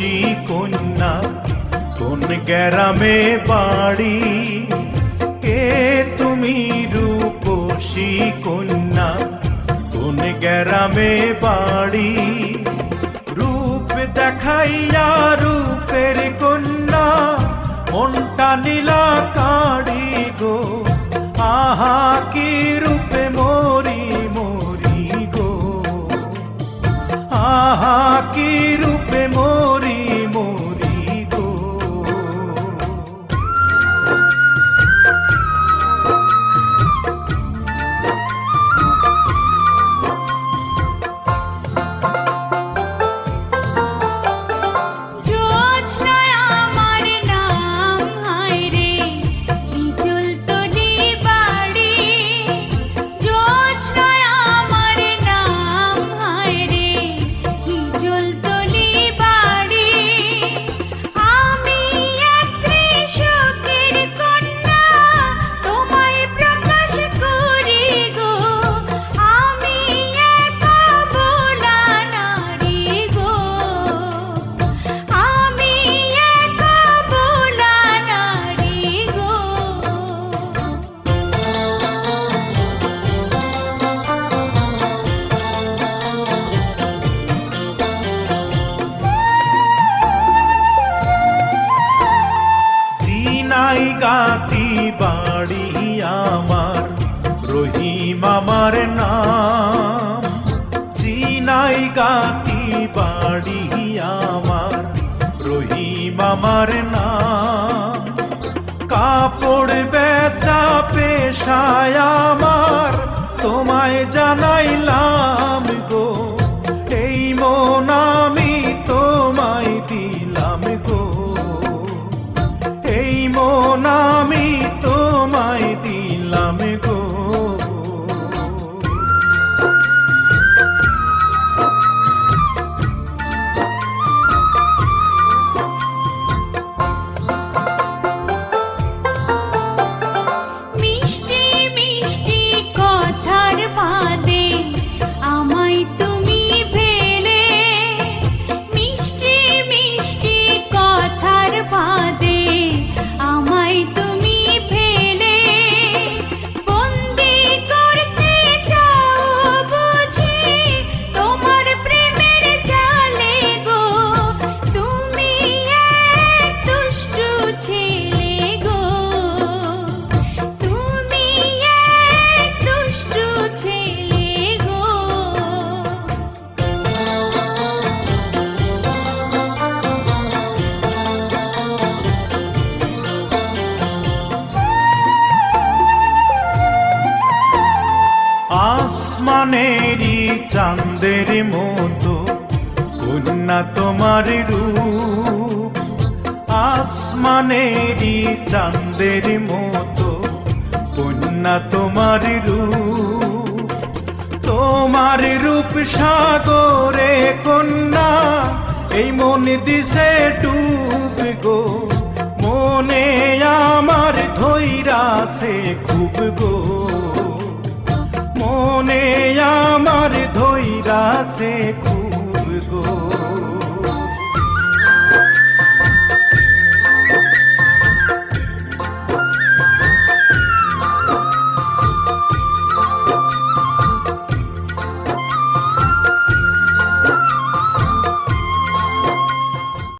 রূপসী কন্যা কোন গ্রামে বাড়ি? কে তুমি রূপসী কন্যা কোন গ্রামে বাড়ি? রূপ দেখাইয়া রূপের কন্যা মনটা নীলা কাড়ি গো। আহা কি রূপে মরি মরি গো, আহা কি রূপে মরি মরি গো। গাতি বাড়ি আমার রহিম আমার নাম। চিনাই গাতি বাড়ি আমার রহিম আমার নাম। কাপড় বেচা পেশায় আমার তোমায় জানাইলাম গো। এই মন আমি তোমায় দিলাম গো, এই মন আমি তোমায় দিলাম গো। মিষ্টি মিষ্টি কথার বাদে আমায় তুমি ভেলে, মিষ্টি মিষ্টি কথার বাদে আমায় তুমি ফেলে। বন্দি করতে চাও বুঝি তোমার প্রেমের জালে গো। তুমি এক দুষ্টু ছেলে গো, তুমি এক দুষ্টু ছেলে গো। আসমানেরই চাঁদের মতো কন্যা তোমার রূপ। আসমানেরই চাঁদের মতো কন্যা তোমার রূপ। তোমার রূপ সাগরে কন্যা এই মন দিছে ডুব গো। মনে আমার ধৈরাছে খুব গো, মনে আমার ধৈরাছে খুব।